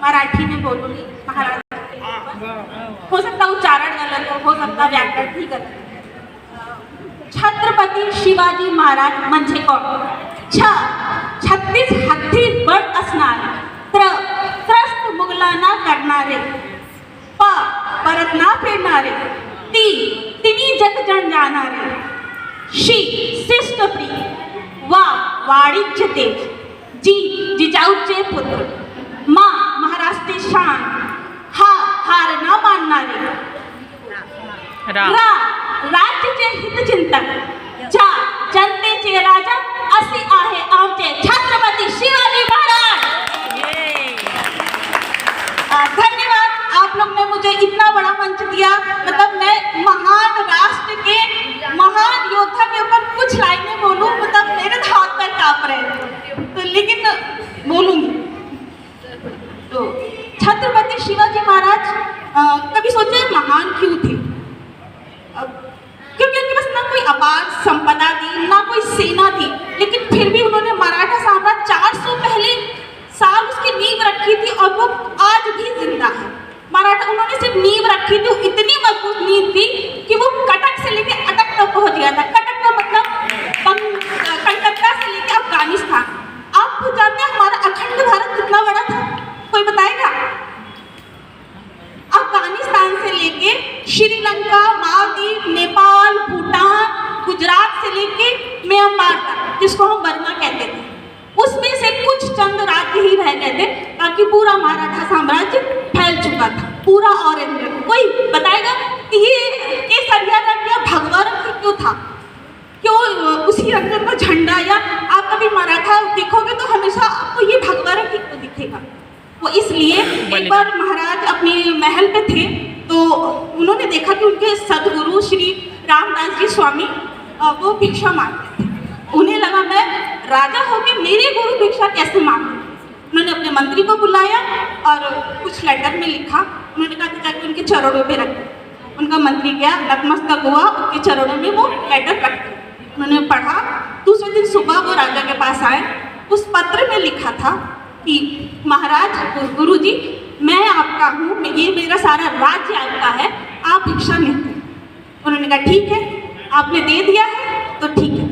मराठी में बोलूंगी महाराज। हो सकता उच्चारण गलत हो सकता व्याकरण भी गलत। छत्रपती शिवाजी महाराज म्हणजे कोण? छ 36 हत्ती बळ असणारे, त्रस्त मुघलांना करणारे, प परत ना फेडणारे, तिन्ही जग जन जाणारे, शिष्ट प्रिय, वाणिज्य तेज, जिजाऊचे पुत्र, महाराष्ट्र शान, हार न मानणारे, राज्याचे हितचिंतक, जनतेचे राजा असे आहे आमचे छत्रपती शिवाजी महाराज। धन्यवाद, आप लोग ने मुझे इतना बड़ा मंच दिया। मतलब मैं महान राष्ट्र के महान योद्धा के ऊपर कुछ लाइनें बोलूं, मतलब मेरे हाथ पैर कांप रहे तो, लेकिन बोलूंगी। तो छत्रपति शिवाजी महाराज कभी सोचे महान क्यों थे? क्योंकि उनके पास ना कोई अपार संपदा थी, ना कोई सेना थी, लेकिन फिर भी उन्होंने मराठा साम्राज्य 400 पहले साल उसकी नींव रखी थी और वो आज भी जिंदा है। मराठा उन्होंने सिर्फ नींव रखी थी, इतनी मजबूत नींव थी कि वो कटक से लेकर अटक तक पहुंच गया था। कटक का मतलब कलकत्ता से लेकर अफगानिस्तान। आप तो जानते हैं हमारा अखंड भारत कितना बड़ा था? कोई बताएगा? अफगानिस्तान से लेके श्रीलंका, मालदीव, नेपाल, भूटान, गुजरात से लेके म्यांमार तक, जिसको हम बर्मा कहते थे, उसमें से कुछ चंद राज्य ही रह गए थे, ताकि पूरा मराठा साम्राज्य फैल चुका था, पूरा ऑरेंज रंग। कोई बताएगा कि ये सरिया रंग या भगवा रंग क्यों था? क्यों उसी रंग का झंडा, या आप कभी मराठा देखोगे तो हमेशा आपको ये भगवा रंग क्यों दिखेगा? वो इसलिए एक बार महाराज अपने महल पे थे तो उन्होंने देखा कि उनके सदगुरु श्री रामदास जी स्वामी वो भिक्षा मांगते थे। उन्हें लगा मैं राजा होकर मेरे गुरु भिक्षा कैसे मांगे। उन्होंने अपने मंत्री को बुलाया और कुछ लेटर में लिखा। उन्होंने कहा कि जाके उनके चरणों पे रख। उनका मंत्री गया, नतमस्तक हुआ, उनके चरणों में वो लेटर रख दिया। उन्होंने पढ़ा। दूसरे दिन सुबह वो राजा के पास आए। उस पत्र में लिखा था कि महाराज गुरुजी, मैं आपका हूँ, ये मेरा सारा राज्य आपका है, आप भिक्षा नहीं दें। उन्होंने कहा ठीक है, आपने दे दिया है तो ठीक है।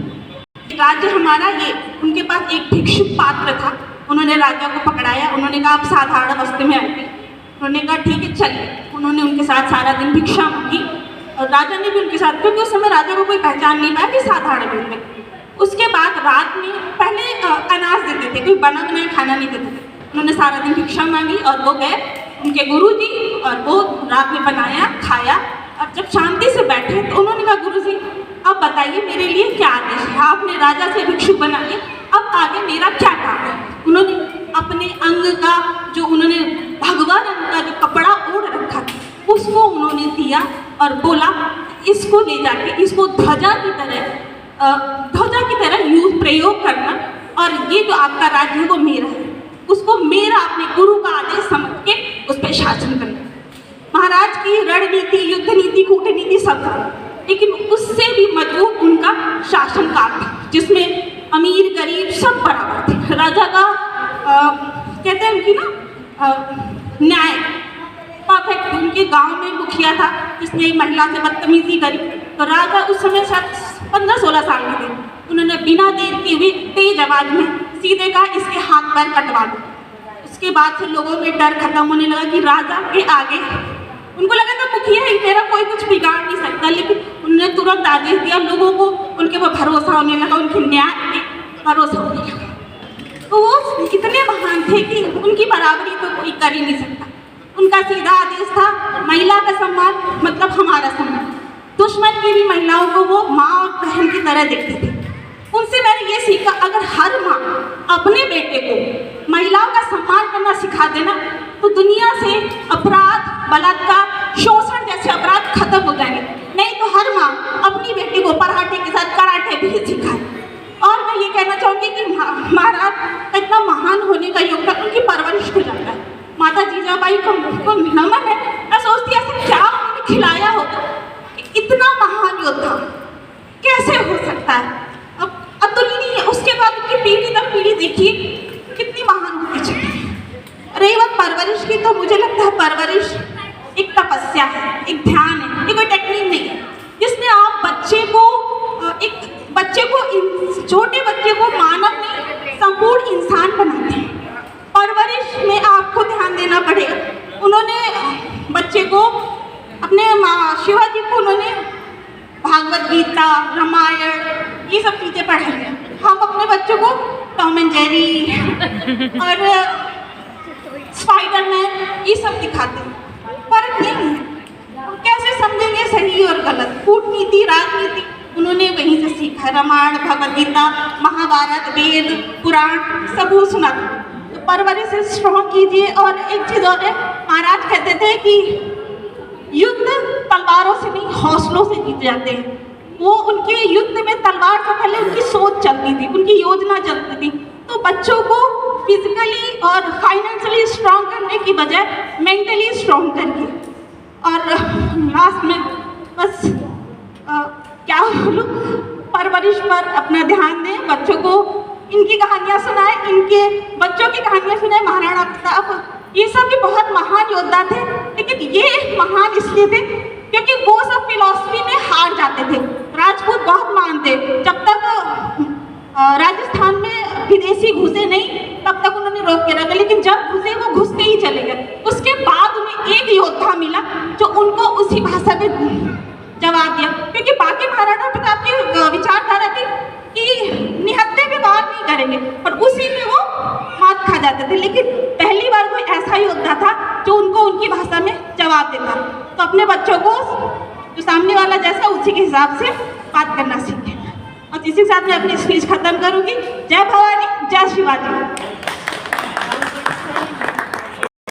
राज्य हमारा ये, उनके पास एक भिक्षुक पात्र था। उन्होंने राजा को पकड़ाया। उन्होंने कहा आप साधारण वस्त्र में आएंगे। उन्होंने कहा ठीक है चलिए। उन्होंने उनके साथ सारा दिन भिक्षा मांगी और राजा ने भी उनके साथ, क्योंकि उस समय राजा को कोई पहचान नहीं पाया कि साधारण व्यक्ति। उसके बाद रात में पहले अनाज देते थे, कोई बना बनाया खाना नहीं देते थे। उन्होंने सारा दिन भिक्षा मांगी और वो गए उनके गुरुजी और वो रात में बनाया खाया। अब जब शांति से बैठे तो उन्होंने कहा गुरुजी अब बताइए मेरे लिए क्या आदेश है? आपने राजा से भिक्षुक बना लिया, अब आगे मेरा क्या काम है? उन्होंने अपने अंग का जो उन्होंने भगवा रंग का जो कपड़ा ओढ़ रखा था उसको उन्होंने दिया और बोला इसको ले जाके इसको ध्वजा की तरह यूज प्रयोग करना, और ये जो आपका राज्य है वो मेरा है, उसको मेरा अपने गुरु का आदेश समझ के उस पर शासन करना। महाराज की रणनीति, युद्ध नीति, कूटनीति सब था, लेकिन उससे भी मजबूत उनका शासन काल था, जिसमें अमीर गरीब सब बराबर थे। राजा का कहते हैं उनकी न्याय परफेक्ट। उनके गांव में मुखिया था जिसने एक महिला से बदतमीजी करी, तो राजा उस समय शायद 15-16 साल के थे। उन्होंने बिना देर के हुए तेज आवाज में सीधे कहा इसके हाथ पैर कटवा दो। उसके बाद से लोगों में डर खत्म होने लगा कि राजा के आगे, उनको लगा था मुखिया ही मेरा कोई कुछ बिगाड़ नहीं सकता, लेकिन उन्होंने तुरंत आदेश दिया। लोगों को उनके वो भरोसा होने लगा, उनके न्याय पे भरोसा होने लगा। तो वो इतने महान थे कि उनकी बराबरी तो कोई कर ही नहीं सकता। उनका सीधा आदेश था महिला का सम्मान मतलब हमारा सम्मान। दुश्मन की भी महिलाओं को वो माँ और बहन की तरह देखते थे। उनसे मैंने ये सीखा, अगर हर माँ अपने बेटे को महिलाओं का सम्मान करना सिखा देना तो दुनिया से अपराध, बलात्कार, शोषण जैसे अपराध खत्म हो जाएंगे। नहीं तो हर माँ अपनी बेटी को पराठे के साथ कराटे भी सिखाए। और मैं ये कहना चाहूँगी कि महाराज का इतना महान होने का योगदान उनकी परवरिश को जाता है। माता जीजाबाई को नमन है। मैं सोचती ऐसा क्या उन्होंने खिलाया होगा कि इतना महान योद्धा कैसे हो सकता है। अब अतुलनीय। उसके बाद उनकी पीढ़ी दर पीढ़ी देखिए कितनी महान होती चली। रही बात परवरिश तो मुझे लगता है परवरिश एक तपस्या है, एक ध्यान है, ये कोई टेक्निक नहीं है, जिसमें आप छोटे बच्चे को मानव नहीं संपूर्ण इंसान बनाते हैं। परवरिश में आपको ध्यान देना पड़ेगा। उन्होंने बच्चे को अपने शिवाजी को उन्होंने भागवत गीता, रामायण ये सब चीज़ें पढ़ाई हैं। हम अपने बच्चों को टॉम एंड जेरी और स्पाइडरमैन ये सब दिखाते हैं, फर्क नहीं है। कैसे समझेंगे सही और गलत? कूटनीति, राजनीति उन्होंने वहीं से सीखा। रामायण, भगवद गीता, महाभारत, वेद, पुराण सब वो सुना था। तो परवरिश से स्ट्रॉन्ग कीजिए। और एक चीज़ और है, महाराज कहते थे कि युद्ध तलवारों से नहीं हौसलों से जीत जाते हैं। वो उनके युद्ध में तलवार से पहले उनकी सोच चलती थी, उनकी योजना चलती थी। तो बच्चों को फिजिकली और फाइनेंशियली स्ट्रॉन्ग करने की बजाय मेंटली स्ट्रॉन्ग करिए। और लास्ट में बस क्या बोलूँ, परवरिश पर अपना ध्यान दें, बच्चों को इनकी कहानियाँ सुनाएं, इनके बच्चों की कहानियाँ सुनाएं। महाराणा प्रताप ये सब भी बहुत महान योद्धा थे, लेकिन ये महान इसलिए थे क्योंकि वो सब फिलॉसफी में हार जाते थे। राजपूत बहुत महान थे, जब तक राजस्थान में विदेशी घुसे नहीं तब तक उन्होंने रोक के रखा, लेकिन जब घुसे वो घुसते ही चले गए। उसके बाद उन्हें एक योद्धा मिला जो उनको उसी भाषा में जवाब दिया, क्योंकि बाकी महाराणा प्रताप की विचारधारा थी कि निहत्थे भी वार नहीं करेंगे, पर उसी में वो मात खा जाते थे। लेकिन पहली बार कोई ऐसा योद्धा था जो उनको उनकी भाषा में जवाब देता। तो अपने बच्चों को जो सामने वाला जैसा उसी के हिसाब से बात करना सीखें। और इसी के साथ मैं अपनी स्पीच खत्म करूंगी। जय भवानी, जय शिवाजी।